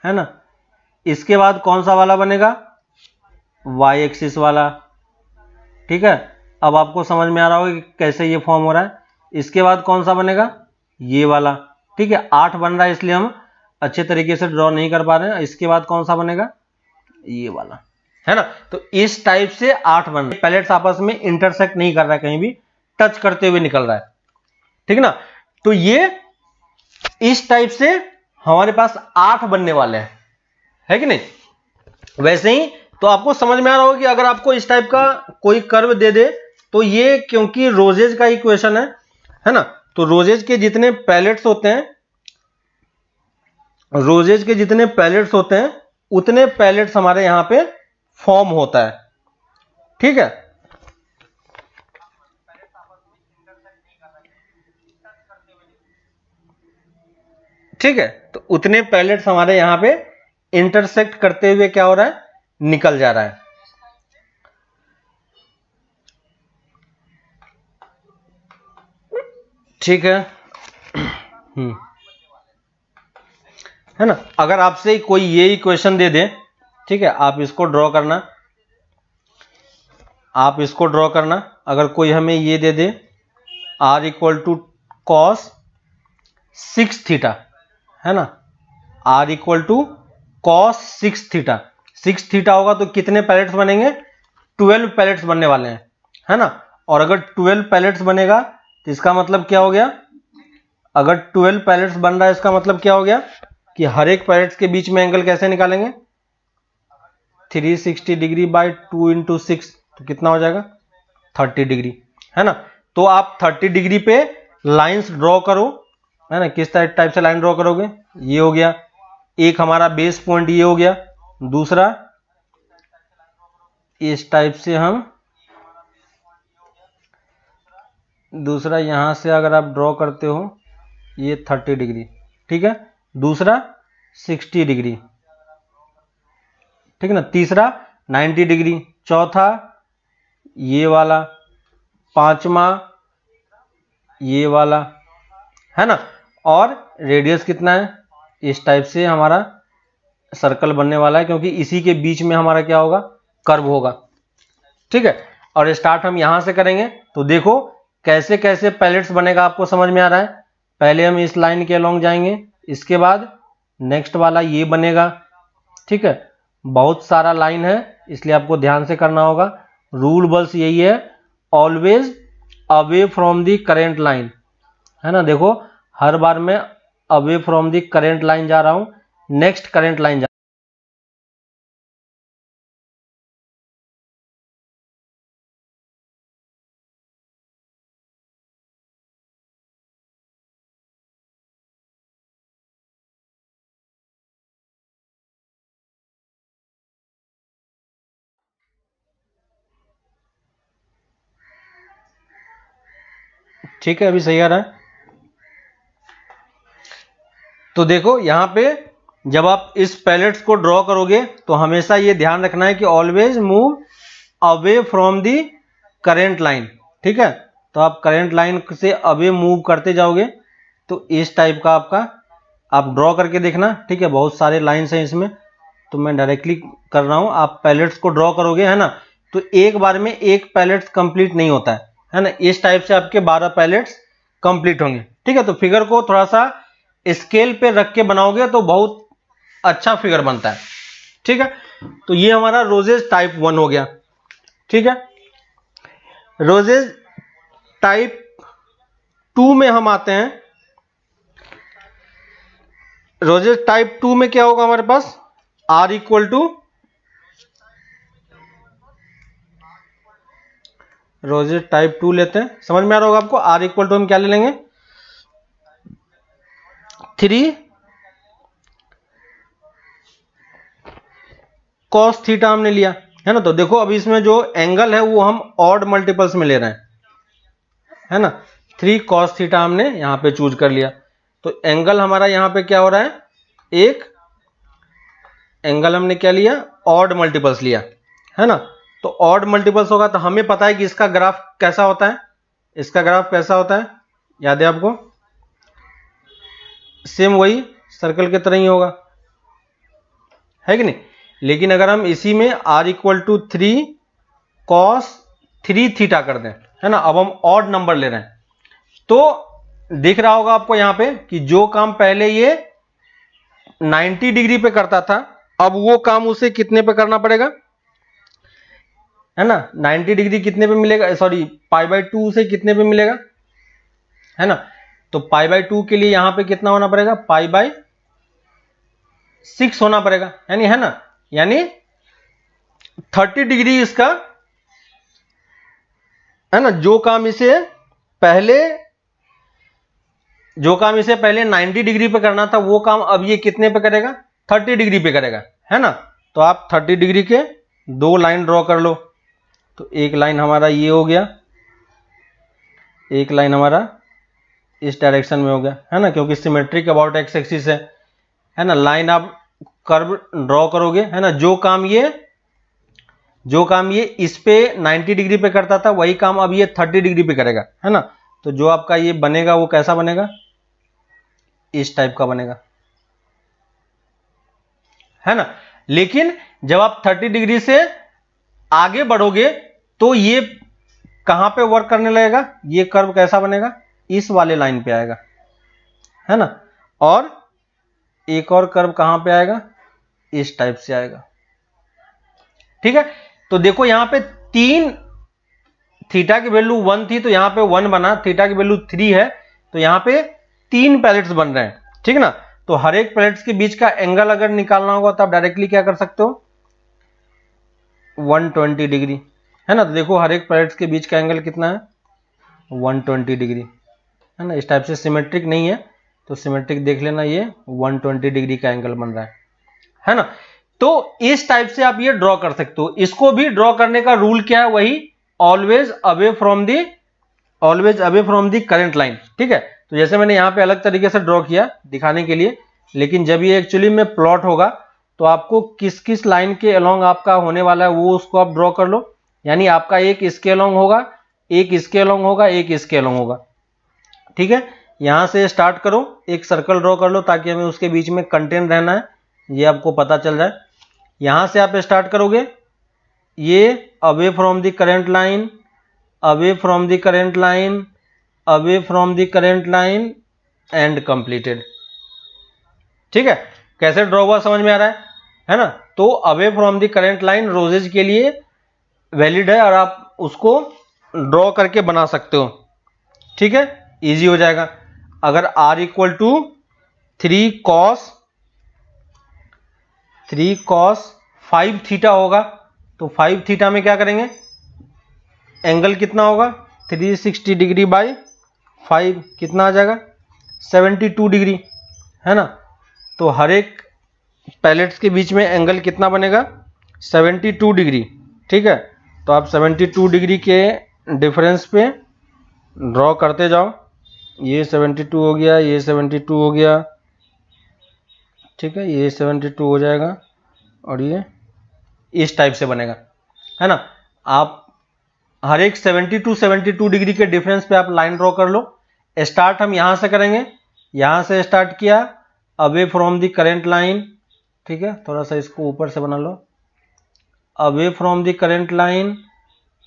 है ना। इसके बाद कौन सा वाला बनेगा, वाई एक्सिस वाला, ठीक है। अब आपको समझ में आ रहा होगा कि कैसे ये फॉर्म हो रहा है। इसके बाद कौन सा बनेगा, ये वाला, ठीक है। 8 बन रहा है इसलिए हम अच्छे तरीके से ड्रॉ नहीं कर पा रहे हैं। इसके बाद कौन सा बनेगा, ये वाला, है ना। तो इस टाइप से 8 बन रहे, पैलेट्स आपस में इंटरसेक्ट नहीं कर रहा है, कहीं भी टच करते हुए निकल रहा है, ठीक है ना। तो ये इस टाइप से हमारे पास 8 बनने वाले हैं, है कि नहीं। वैसे ही तो आपको समझ में आ रहा होगा कि अगर आपको इस टाइप का कोई कर्व दे दे, तो ये क्योंकि रोजेज का इक्वेशन है ना। तो रोजेज के जितने पैलेट्स होते हैं रोजेज के जितने पैलेट्स होते हैं उतने पैलेट्स हमारे यहां पे फॉर्म होता है। ठीक है, ठीक है, तो उतने पैलेट्स हमारे यहां पे इंटरसेक्ट करते हुए क्या हो रहा है, निकल जा रहा है। ठीक है, है ना। अगर आपसे कोई ये क्वेश्चन दे दे, ठीक है, आप इसको ड्रॉ करना, आप इसको ड्रॉ करना। अगर कोई हमें ये दे दे r equal to cos 6 theta, है ना, r equal to cos 6 theta, 6 theta होगा तो कितने पैलेट्स बनेंगे, 12 पैलेट्स बनने वाले हैं, है ना। और अगर 12 पैलेट्स बनेगा तो इसका मतलब क्या हो गया, अगर 12 पैलेट्स बन रहा है इसका मतलब क्या हो गया कि हर एक पैलेट्स के बीच में एंगल कैसे निकालेंगे, 360 डिग्री बाई 2 इंटू 6, तो कितना हो जाएगा 30 डिग्री, है ना। तो आप 30 डिग्री पे लाइंस ड्रॉ करो, है ना। किस टाइप से लाइन ड्रॉ करोगे, ये हो गया एक हमारा बेस पॉइंट, ये हो गया दूसरा, इस टाइप से हम दूसरा यहां से अगर आप ड्रॉ करते हो ये 30 डिग्री, ठीक है, दूसरा 60 डिग्री, ठीक है ना, तीसरा 90 डिग्री, चौथा ये वाला, पांचवा ये वाला, है ना। और रेडियस कितना है, इस टाइप से हमारा सर्कल बनने वाला है, क्योंकि इसी के बीच में हमारा क्या होगा, कर्व होगा। ठीक है, और स्टार्ट हम यहां से करेंगे। तो देखो कैसे कैसे पैलेट्स बनेगा, आपको समझ में आ रहा है। पहले हम इस लाइन के अलोंग जाएंगे, इसके बाद नेक्स्ट वाला ये बनेगा, ठीक है। बहुत सारा लाइन है इसलिए आपको ध्यान से करना होगा। रूल बस यही है, always away from the current line, है ना। देखो हर बार मैं away from the current line जा रहा हूं, नेक्स्ट करेंट लाइन जा, ठीक है, अभी सही आ रहा है। तो देखो यहां पे जब आप इस पैलेट्स को ड्रॉ करोगे तो हमेशा ये ध्यान रखना है कि always move away from the current line, ठीक है। तो आप करेंट लाइन से अवे मूव करते जाओगे तो इस टाइप का आपका आप ड्रॉ करके देखना, ठीक है। बहुत सारे लाइंस हैं इसमें, तो मैं डायरेक्टली कर रहा हूं। आप पैलेट्स को ड्रॉ करोगे, है ना, तो एक बार में एक पैलेट्स कंप्लीट नहीं होता है ना। इस टाइप से आपके 12 पैलेट्स कंप्लीट होंगे, ठीक है। तो फिगर को थोड़ा सा स्केल पे रख के बनाओगे तो बहुत अच्छा फिगर बनता है, ठीक है। तो ये हमारा रोजेज टाइप 1 हो गया, ठीक है। रोजेज टाइप 2 में हम आते हैं। रोजेज टाइप 2 में क्या होगा हमारे पास, R equal to, roses type 2 लेते हैं, समझ में आ रहा होगा आपको। R इक्वल टू हम क्या ले लेंगे, 3 कॉस थीटा हमने लिया, है ना। तो देखो अभी इसमें जो एंगल है वो हम ऑड मल्टीपल्स में ले रहे हैं, है ना। 3 कॉस थीटा हमने यहां पे चूज कर लिया, तो एंगल हमारा यहां पे क्या हो रहा है, एक एंगल हमने क्या लिया, ऑड मल्टीपल्स लिया, है ना। तो ऑड मल्टीपल्स होगा तो हमें पता है कि इसका ग्राफ कैसा होता है, इसका ग्राफ कैसा होता है, याद है आपको, सेम वही सर्कल की तरह ही होगा, है कि नहीं। लेकिन अगर हम इसी में r equal to 3 cos 3 theta कर दें, है ना, अब हम ऑड नंबर ले रहे हैं, तो दिख रहा होगा आपको यहां पे कि जो काम पहले ये 90 डिग्री पे करता था, अब वो काम उसे कितने पे करना पड़ेगा, है ना। 90 डिग्री कितने पे मिलेगा, सॉरी पाई बाई 2 से कितने पे मिलेगा, है ना। तो पाई बाई 2 के लिए यहां पे कितना होना पड़ेगा, पाई बाई 6 होना पड़ेगा, यानी, है ना, यानी 30 डिग्री इसका, है ना, जो काम इसे पहले जो काम इसे पहले 90 डिग्री पे करना था वो काम अब ये कितने पे करेगा, 30 डिग्री पे करेगा, है ना। तो आप 30 डिग्री के 2 लाइन ड्रॉ कर लो। तो एक लाइन हमारा ये हो गया, एक लाइन हमारा इस डायरेक्शन में हो गया, है ना, क्योंकि सिमेट्रिक अबाउट एक्स एक्सिस है ना। लाइन आप कर्व ड्रॉ करोगे, है ना। जो काम ये इस पे 90 डिग्री पे करता था वही काम अब ये 30 डिग्री पे करेगा, है ना। तो जो आपका ये बनेगा वो कैसा बनेगा, इस टाइप का बनेगा, है ना। लेकिन जब आप 30 डिग्री से आगे बढ़ोगे तो ये कहां पे वर्क करने लगेगा, ये कर्व कैसा बनेगा, इस वाले लाइन पे आएगा, है ना। और एक और कर्व कहां पे आएगा, इस टाइप से आएगा, ठीक है। तो देखो यहां पे 3 थीटा की वैल्यू 1 थी तो यहां पे 1 बना, थीटा की वैल्यू 3 है तो यहां पे 3 पैलेट्स बन रहे हैं, ठीक ना। तो हर एक पैलेट्स के बीच का एंगल अगर निकालना होगा तो आप डायरेक्टली क्या कर सकते हो, 120 डिग्री, है ना। तो देखो हर एक पैलेट्स के बीच का एंगल कितना है, 120 डिग्री, है ना। इस टाइप से सिमेट्रिक नहीं है तो सिमेट्रिक देख लेना, ये 120 डिग्री का एंगल बन रहा है ना। तो इस टाइप से आप ये ड्रॉ कर सकते हो। इसको भी ड्रॉ करने का रूल क्या है, वही always away from the current line, ठीक है। तो जैसे मैंने यहां पे अलग तरीके से ड्रॉ किया दिखाने के लिए, लेकिन जब ये एक्चुअली में प्लॉट होगा तो आपको किस किस लाइन के अलोंग आपका होने वाला है वो उसको आप ड्रॉ कर लो। यानी आपका एक इसके अलोंग होगा, एक इसके अलोंग होगा, एक इसके अलोंग होगा, ठीक है। यहां से स्टार्ट करो, एक सर्कल ड्रॉ कर लो ताकि हमें उसके बीच में कंटेंट रहना है, ये आपको पता चल जाए। यहां से आप स्टार्ट करोगे, ये away from the current line, away from the current line, away from the current line and completed, ठीक है। कैसे ड्रॉ हुआ समझ में आ रहा है ना। तो away from the current line roses के लिए वैलिड है और आप उसको ड्रॉ करके बना सकते हो, ठीक है, इजी हो जाएगा। अगर r equal to 3 cos 5 theta होगा तो 5 थीटा में क्या करेंगे, एंगल कितना होगा, 360 डिग्री बाई 5 कितना आ जाएगा, 72 डिग्री, है ना। तो हर एक पैलेट्स के बीच में एंगल कितना बनेगा, 72 डिग्री, ठीक है। तो आप 72 डिग्री के डिफरेंस पे ड्रॉ करते जाओ, ये 72 हो गया, ये 72 हो गया, ठीक है, ये 72 हो जाएगा और ये इस टाइप से बनेगा, है ना। आप हर एक 72 डिग्री के डिफरेंस पे आप लाइन ड्रॉ कर लो। स्टार्ट हम यहां से करेंगे, यहां से स्टार्ट किया away from the current line, ठीक है, थोड़ा सा इसको ऊपर से बना लो, away from the current line,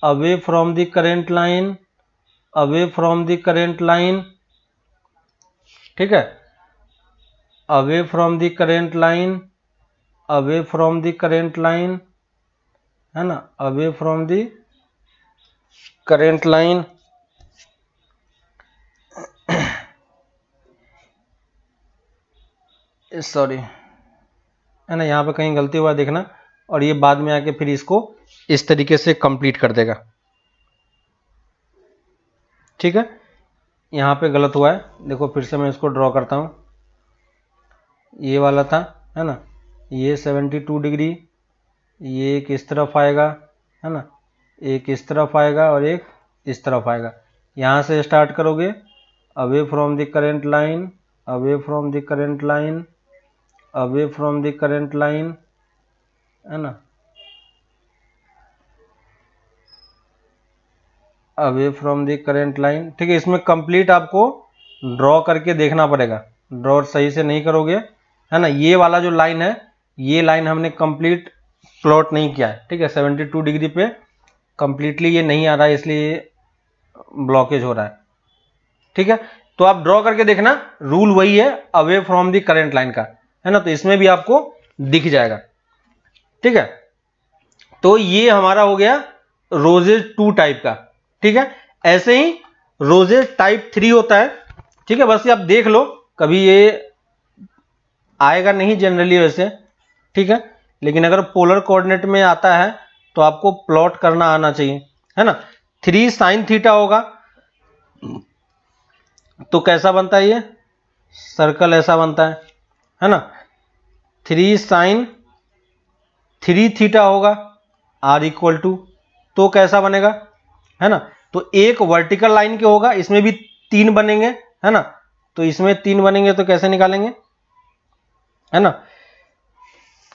away from the current line, away from the current line, ठीक है, away from the current line, away from the current line, है ना, away from the current line, sorry, है ना, यहाँ पे कहीं गलती हुआ देखना, और ये बाद में आके फिर इसको इस तरीके से कंप्लीट कर देगा, ठीक है। यहाँ पे गलत हुआ है, देखो फिर से मैं इसको ड्रॉ करता हूँ, ये वाला था, है ना, ये 72 डिग्री, ये एक इस तरफ आएगा, है ना, एक इस तरफ आएगा और एक इस तरफ आएगा। यहाँ से स्टार्ट करोगे away from the current line, away from the current line, away from the current line, है ना, away from the current line, ठीक है। इसमें कंप्लीट आपको ड्रॉ करके देखना पड़ेगा, ड्रॉ सही से नहीं करोगे, है ना। ये वाला जो लाइन है, ये लाइन हमने कंप्लीट प्लॉट नहीं किया है, ठीक है। 72 डिग्री पे कंप्लीटली ये नहीं आ रहा है, इसलिए ब्लॉकेज हो रहा है, ठीक है। तो आप ड्रॉ करके देखना, रूल वही है away from the current line का, है ना। तो इसमें भी आपको दिख जाएगा, ठीक है। तो ये हमारा हो गया रोजेज 2 टाइप का, ठीक है। ऐसे ही रोजेज टाइप 3 होता है, ठीक है। बस ये आप देख लो, कभी ये आएगा नहीं जनरली वैसे, ठीक है, लेकिन अगर पोलर कोऑर्डिनेट में आता है तो आपको प्लॉट करना आना चाहिए, है ना। 3 sin थीटा होगा तो कैसा बनता है ये, सर्कल ऐसा बनता है ना। 3 साइन 3 थीटा होगा r इक्वल टू, तो कैसा बनेगा, है ना। तो एक वर्टिकल लाइन के होगा, इसमें भी 3 बनेंगे, है ना। तो इसमें 3 बनेंगे तो कैसे निकालेंगे, है ना।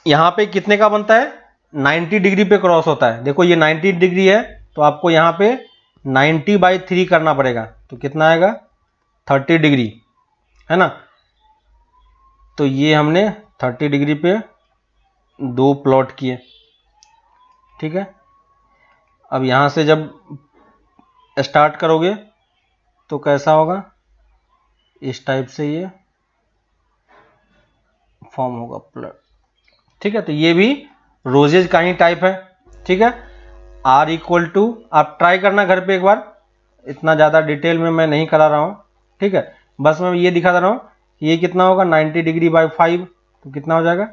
यहां पे कितने का बनता है, 90 डिग्री पे क्रॉस होता है। देखो ये 90 डिग्री है, तो आपको यहां पे 90/3 करना पड़ेगा, तो कितना आएगा 30 डिग्री, है ना। तो ये हमने 30 डिग्री पे 2 प्लॉट किए, ठीक है। अब यहां से जब स्टार्ट करोगे तो कैसा होगा, इस टाइप से ये फॉर्म होगा प्लॉट, ठीक है। तो ये भी रोजेज का ही टाइप है, ठीक है। r इक्वल टू, आप ट्राई करना घर पे एक बार, इतना ज़्यादा डिटेल में मैं नहीं करा रहा हूँ, ठीक है। बस मैं ये दिखा रहा हूँ, ये कितना होगा 90 डिग्री बाई 5, तो कितना हो जाएगा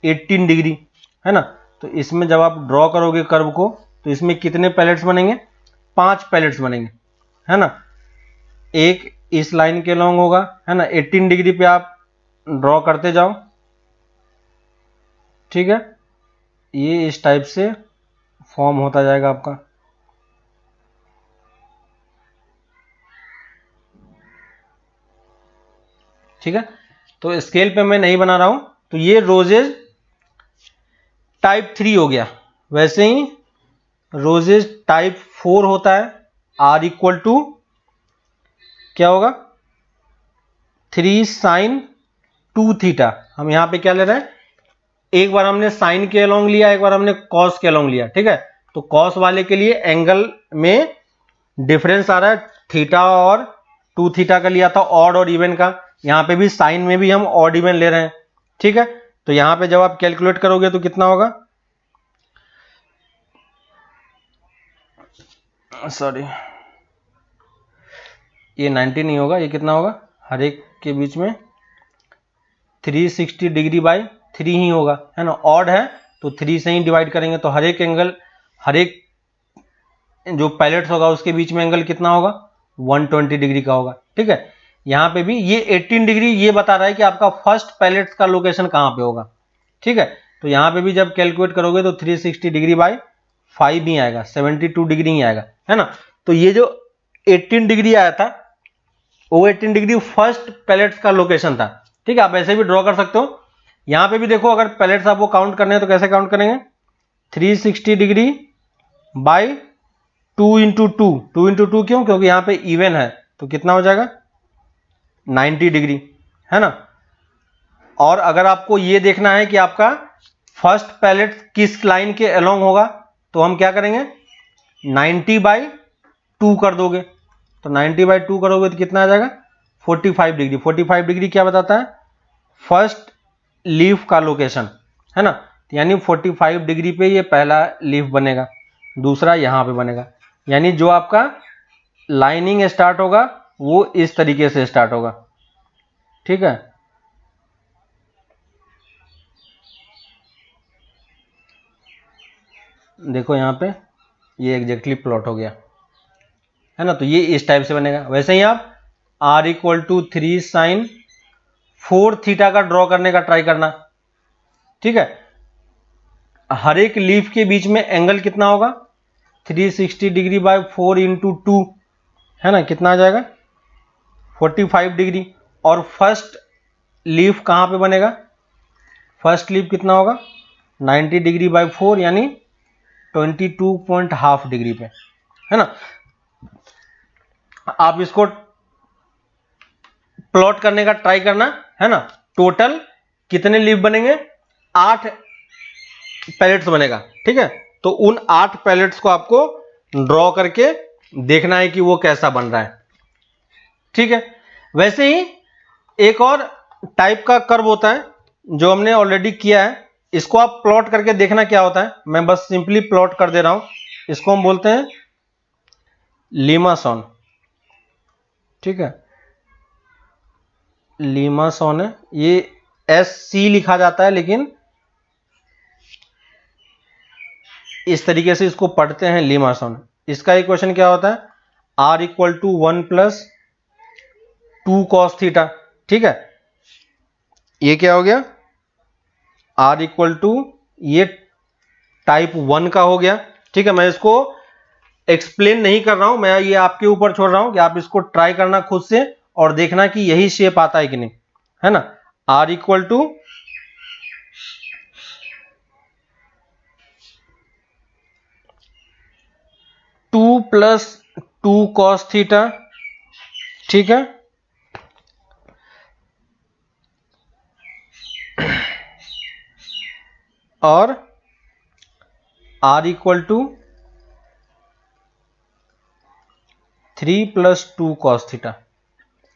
18 डिग्री, है ना। तो इसमें जब आप ड्रॉ करोगे कर्व को, तो इसमें कितने पैलेट्स बनेंगे, 5 पैलेट्स बनेंगे, है ना। एक इस लाइन के लॉन्ग होगा, है ना। 18 डिग्री पे आप ड्रॉ करते जाओ, ठीक है। ये इस टाइप से फॉर्म होता जाएगा आपका, ठीक है। तो स्केल पे मैं नहीं बना रहा हूं, तो ये रोजेज टाइप 3 हो गया। वैसे ही रोजेज टाइप 4 होता है, r इक्वल टू क्या होगा 3 साइन 2 थीटा। हम यहां पे क्या ले रहे हैं, एक बार हमने साइन के अलोंग लिया, एक बार हमने कॉस के अलोंग लिया, ठीक है। तो कॉस वाले के लिए एंगल में डिफरेंस आ रहा है, थीटा और 2 थीटा का लिया था ऑड और इवन का, यहां पे भी साइन में भी हम ऑड इवन ले रहे हैं, ठीक है। तो यहां पे जब आप कैलकुलेट करोगे तो कितना होगा, सॉरी ये 90 नहीं होगा, ये कितना होगा, हर एक के बीच में 360 डिग्री बाई 3 ही होगा, है ना। ऑड है तो 3 से ही डिवाइड करेंगे, तो हर एक एंगल, हर एक जो पैलेट्स होगा उसके बीच में एंगल कितना होगा 120 डिग्री का होगा, ठीक है। यहां पे भी ये 18 डिग्री ये बता रहा है कि आपका फर्स्ट पैलेट्स का लोकेशन कहां पे होगा, ठीक है। तो यहां पे भी जब कैलकुलेट करोगे तो 360 डिग्री बाई 5 ही आएगा, 72 डिग्री ही आएगा, है ना। तो ये जो 18 डिग्री आया था वो 18 डिग्री फर्स्ट पैलेट्स का लोकेशन था, ठीक है। आप ऐसे भी ड्रॉ कर सकते हो। यहां पे भी देखो, अगर पैलेट्स आपको काउंट करने हैं तो कैसे काउंट करेंगे, 360 डिग्री बाई 2 इंटू 2 क्यों, क्योंकि यहां पे इवन है, तो कितना हो जाएगा 90 डिग्री, है ना। और अगर आपको ये देखना है कि आपका फर्स्ट पैलेट किस लाइन के अलोंग होगा, तो हम क्या करेंगे 90/2 कर दोगे, तो 90/2 करोगे तो कितना आ जाएगा 45 डिग्री। 45 डिग्री क्या बताता है, फर्स्ट लीफ का लोकेशन, है ना। यानी 45 डिग्री पे ये पहला लीफ बनेगा, दूसरा यहां पे बनेगा, यानी जो आपका लाइनिंग स्टार्ट होगा वो इस तरीके से स्टार्ट होगा, ठीक है। देखो यहां पे ये एग्जैक्टली प्लॉट हो गया, है ना। तो ये इस टाइप से बनेगा। वैसे ही आप r equal to 3 sine 4 theta का ड्रॉ करने का ट्राई करना, ठीक है। हर एक लीफ के बीच में एंगल कितना होगा 360 डिग्री बाय 4 इंटू 2, है ना, कितना आ जाएगा 45 डिग्री। और फर्स्ट लीफ कहां पे बनेगा, फर्स्ट लीफ कितना होगा 90 डिग्री बाय 4 यानी 22.5 डिग्री पे, है ना। आप इसको प्लॉट करने का ट्राई करना, है ना। टोटल कितने लीफ बनेंगे, 8 पैलेट्स बनेगा, ठीक है। तो उन 8 पैलेट्स को आपको ड्रॉ करके देखना है कि वो कैसा बन रहा है, ठीक है। वैसे ही एक और टाइप का कर्व होता है जो हमने ऑलरेडी किया है, इसको आप प्लॉट करके देखना क्या होता है। मैं बस सिंपली प्लॉट कर दे रहा हूं, इसको हम बोलते हैं लीमासॉन, ठीक है। लीमासॉन है, ये SC लिखा जाता है, लेकिन इस तरीके से इसको पढ़ते हैं लीमासॉन। इसका इक्वेशन क्या होता है, r equal to 1 + 2 cos theta, ठीक है। ये क्या हो गया, r इक्वल टू, ये टाइप 1 का हो गया। ठीक है, मैं इसको एक्सप्लेन नहीं कर रहा हूं, मैं ये आपके ऊपर छोड़ रहा हूं कि आप इसको ट्राई करना खुद से और देखना कि यही शेप आता है कि नहीं, है ना। r equal to 2 plus 2 cos theta, ठीक है, और r equal to 3 plus 2 cos theta.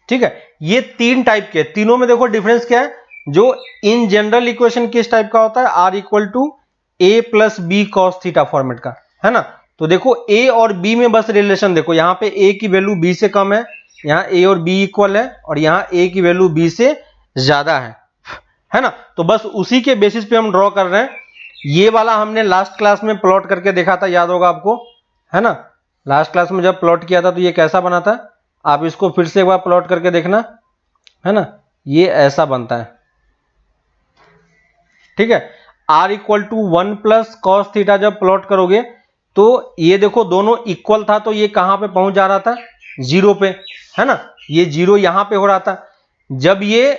ठीक है, ये तीन टाइप के, तीनों में देखो डिफरेंस क्या है। जो इन जनरल इक्वेशन किस टाइप का होता है, r equal to A plus B cos theta format का, है ना। तो देखो a और b में बस रिलेशन देखो, यहां पे a की वैल्यू b से कम है, यहां a और b इक्वल है, और यहां a की वैल्यू b से ज्यादा है ना। तो बस उसी के बेसिस पे हम ड्रॉ कर रहे हैं। ये वाला हमने लास्ट क्लास में प्लॉट करके देखा था, याद होगा आपको, है ना। लास्ट क्लास में जब प्लॉट किया था तो ये कैसा बना था, आप इसको फिर से एक बार प्लॉट करके देखना, है ना। ये ऐसा बनता है, ठीक है। r equal to 1 plus cos theta जब प्लॉट करोगे तो ये देखो दोनों इक्वल था, तो ये कहां पे पहुंच जा रहा था, 0 पे, है ना। ये 0 यहां पे हो रहा था। जब ये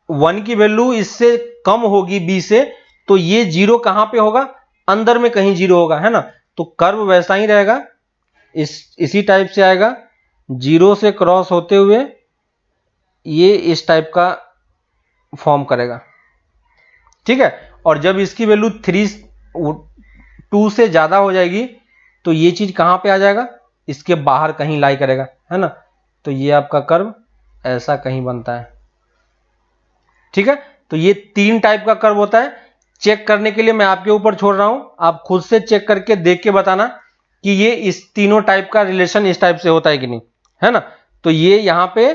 1 की वैल्यू इससे कम होगी b से, तो ये 0 कहां पे होगा, अंदर में कहीं 0 होगा, है ना। तो कर्व वैसा ही रहेगा, इसी टाइप से आएगा, 0 से क्रॉस होते हुए ये इस टाइप का फॉर्म करेगा, ठीक है। और जब इसकी वैल्यू 2 से ज्यादा हो जाएगी तो ये चीज कहां पे आ जाएगा, इसके बाहर कहीं लाई करेगा, है ना। तो ये आपका कर्व ऐसा कहीं बनता है, ठीक है। तो ये तीन टाइप का कर्व होता है। चेक करने के लिए मैं आपके ऊपर छोड़ रहा हूं, आप खुद से चेक करके देख के बताना कि ये इस तीनों टाइप का रिलेशन इस टाइप से होता है कि नहीं, है ना। तो ये यहां पे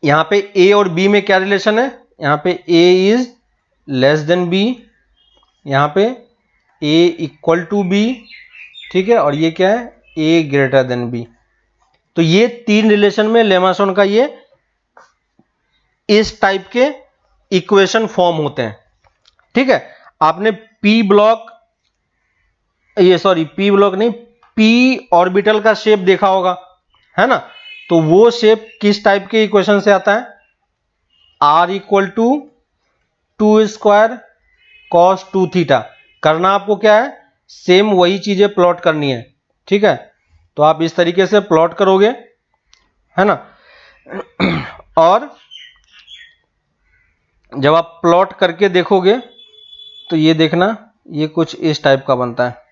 a और b में क्या रिलेशन है, यहां पे a is less than b, यहां पे a इक्वल टू b, ठीक है, और ये क्या है, a ग्रेटर देन b। तो ये तीन रिलेशन में लेमासोन का ये इस टाइप के इक्वेशन फॉर्म होते हैं, ठीक है। आपने p ब्लॉक नहीं, p ऑर्बिटल का शेप देखा होगा, है ना। तो वो शेप किस टाइप के इक्वेशन से आता है, r equal to 2 square cos 2 theta. करना आपको क्या है, सेम वही चीजें प्लॉट करनी है, ठीक है। तो आप इस तरीके से प्लॉट करोगे, है ना। और जब आप प्लॉट करके देखोगे तो ये देखना, ये कुछ इस टाइप का बनता है,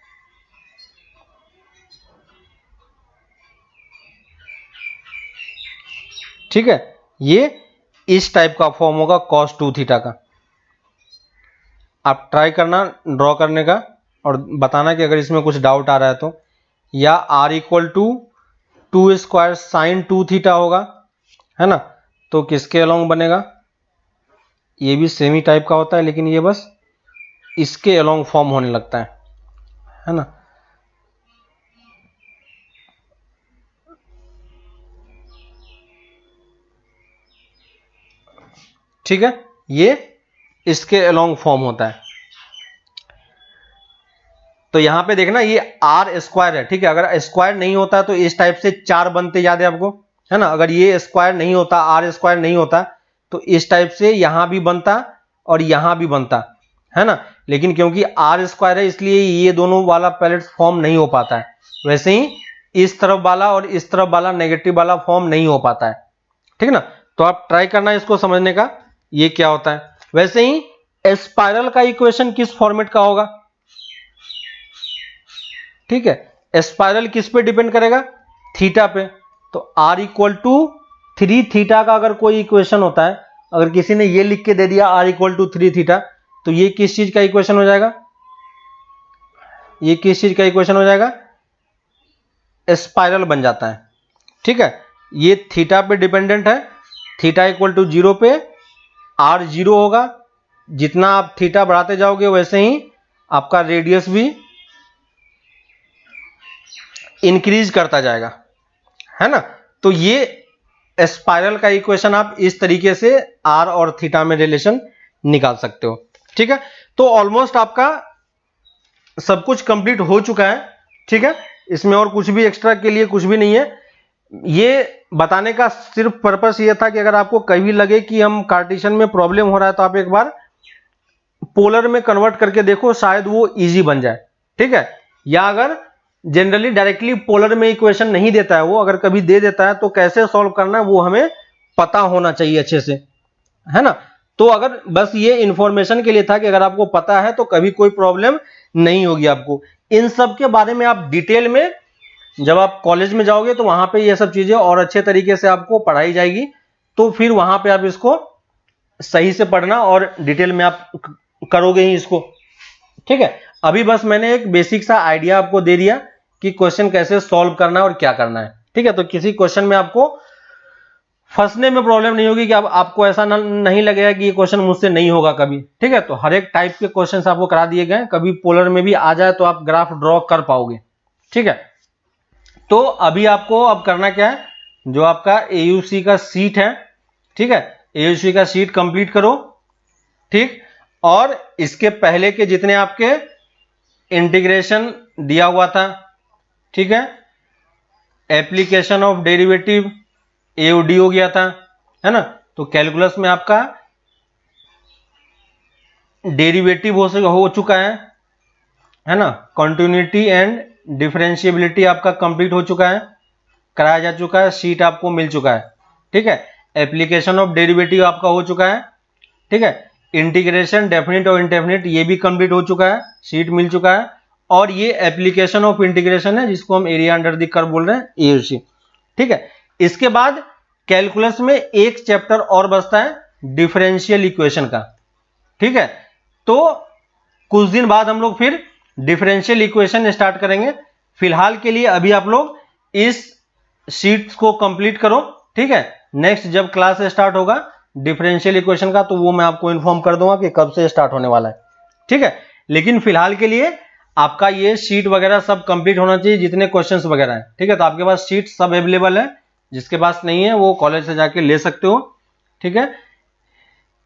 ठीक है। ये इस टाइप का फॉर्म होगा cos 2 थीटा का। आप ट्राई करना ड्रॉ करने का और बताना कि अगर इसमें कुछ डाउट आ रहा है तो। या r equal to 2 square sine 2 theta होगा, है ना। तो किसके अलोंग बनेगा, ये भी सेमी टाइप का होता है, लेकिन ये बस इसके अलोंग फॉर्म होने लगता है ना। ठीक है, ये इसके अलोंग फॉर्म होता है। तो यहां पे देखना ये r स्क्वायर है, ठीक है। अगर स्क्वायर नहीं होता तो इस टाइप से 4 बनते, याद है आपको, है ना। अगर ये स्क्वायर नहीं होता, r स्क्वायर नहीं होता, तो इस टाइप से यहां भी बनता और यहां भी बनता, है ना। लेकिन क्योंकि r स्क्वायर है इसलिए ये दोनों वाला पैलेट फॉर्म नहीं हो पाता है। वैसे ही इस तरफ वाला और इस तरफ वाला नेगेटिव वाला फॉर्म नहीं हो पाता है, ठीक है ना। तो आप ट्राई करना इसको समझने का, ये क्या होता है। वैसे ही स्पाइरल का इक्वेशन किस फॉर्मेट का होगा, ठीक है। स्पाइरल किस पे डिपेंड करेगा, थीटा पे। तो r इक्वल टू 3 थीटा का अगर कोई इक्वेशन होता है, अगर किसी ने ये लिख के दे दिया r इक्वल टू 3 थीटा, तो ये किस चीज का इक्वेशन हो जाएगा, ये किस चीज का इक्वेशन हो जाएगा, स्पाइरल बन जाता है, ठीक है। ये थीटा पे डिपेंडेंट है, थीटा इक्वल टू 0 पे r 0 होगा। जितना आप थीटा बढ़ाते जाओगे वैसे ही आपका रेडियस भी इंक्रीज करता जाएगा, है ना। तो ये स्पाइरल का इक्वेशन आप इस तरीके से r और थीटा में रिलेशन निकाल सकते हो। ठीक है, तो ऑलमोस्ट आपका सब कुछ कंप्लीट हो चुका है। ठीक है, इसमें और कुछ भी एक्स्ट्रा के लिए कुछ भी नहीं है। ये बताने का सिर्फ पर्पस ये था कि अगर आपको कभी लगे कि हम कार्टेशियन में प्रॉब्लम हो रहा है तो आप एक बार पोलर में कन्वर्ट करके देखो, शायद वो इजी बन जाए। ठीक है, या अगर जनरली डायरेक्टली पोलर में इक्वेशन नहीं देता है, वो अगर कभी दे देता है तो कैसे सॉल्व करना है वो हमें पता होना चाहिए अच्छे से, है ना। तो अगर बस ये इंफॉर्मेशन के लिए था कि अगर आपको पता है तो कभी कोई प्रॉब्लम नहीं होगी आपको। इन सब के बारे में आप डिटेल में जब आप कॉलेज में जाओगे तो वहां पे ये सब चीजें और अच्छे तरीके से आपको पढ़ाई जाएगी, तो फिर वहां पे आप इसको सही से पढ़ना और डिटेल में आप करोगे ही इसको। ठीक है, अभी बस मैंने एक बेसिक सा आइडिया आपको दे दिया कि क्वेश्चन कैसे सॉल्व करना है और क्या करना है। ठीक है, तो किसी क्वेश्चन में आपको फंसने में प्रॉब्लम नहीं होगी कि अब आपको ऐसा नहीं लगेगा कि ये क्वेश्चन मुझसे नहीं होगा कभी। ठीक है, तो हर एक टाइप के क्वेश्चन आपको करा दिए गए, कभी पोलर में भी आ जाए तो आप ग्राफ ड्रॉ कर पाओगे। ठीक है, तो अभी आपको अब करना क्या है, जो आपका AUC का सीट है, ठीक है, AUC का सीट कंप्लीट करो। ठीक, और इसके पहले के जितने आपके इंटीग्रेशन दिया हुआ था, ठीक है, एप्लीकेशन ऑफ डेरिवेटिव AOD हो गया था, है ना। तो कैलकुलस में आपका डेरिवेटिव हो चुका है ना। कंटिन्यूटी एंड डिफरेंशिएबिलिटी आपका कंप्लीट हो चुका है, कराया जा चुका है, सीट आपको मिल चुका है। ठीक है, एप्लीकेशन ऑफ डेरिवेटिव आपका हो चुका है। ठीक है, इंटीग्रेशन डेफिनिट और इंडेफिनिट ये भी कंप्लीट हो चुका है, सीट मिल चुका है। और ये एप्लीकेशन ऑफ इंटीग्रेशन है जिसको हम एरिया अंडर द कर्व बोल रहे हैं, AUC। ठीक है, इसके बाद कैलकुलस में एक चैप्टर और बचता है डिफरेंशियल इक्वेशन का। ठीक है, तो कुछ दिन बाद हम लोग फिर डिफरेंशियल इक्वेशन स्टार्ट करेंगे। फिलहाल के लिए अभी आप लोग इस शीट्स को कंप्लीट करो। ठीक है, नेक्स्ट जब क्लास स्टार्ट होगा डिफरेंशियल इक्वेशन का तो वो मैं आपको इन्फॉर्म कर दूंगा कि कब से स्टार्ट होने वाला है। ठीक है, लेकिन फिलहाल के लिए आपका ये शीट वगैरह सब कंप्लीट होना चाहिए, जितने क्वेश्चंस वगैरह हैं। ठीक है, तो आपके पास शीट सब अवेलेबल है, जिसके पास नहीं है वो कॉलेज से जाके ले सकते हो। ठीक है,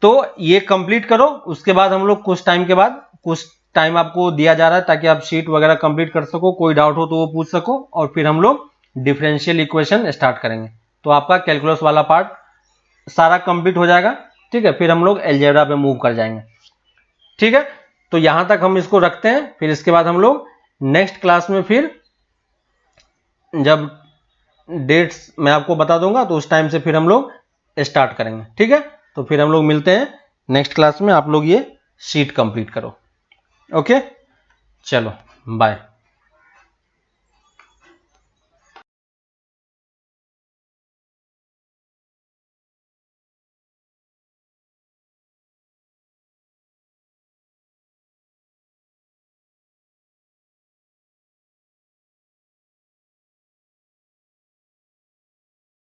तो ये कंप्लीट करो, उसके बाद हम लोग कुछ टाइम के बाद, कुछ टाइम आपको दिया जा रहा है ताकि आप शीट वगैरह कंप्लीट कर सको, कोई डाउट हो तो वो पूछ सको, और फिर हम लोग डिफरेंशियल इक्वेशन स्टार्ट करेंगे। तो आपका कैलकुलस वाला पार्ट सारा कंप्लीट हो जाएगा। ठीक है, फिर हम लोग अलजेब्रा पे मूव कर जाएंगे। ठीक है, तो यहां तक हम इसको रखते हैं, फिर इसके बाद हम लोग नेक्स्ट क्लास में फिर जब डेट्स मैं आपको बता दूंगा तो उस टाइम से फिर हम लोग स्टार्ट करेंगे। ठीक है, तो फिर हम लोग मिलते हैं नेक्स्ट क्लास में। आप लोग ये शीट कंप्लीट करो। ओके, चलो बाय।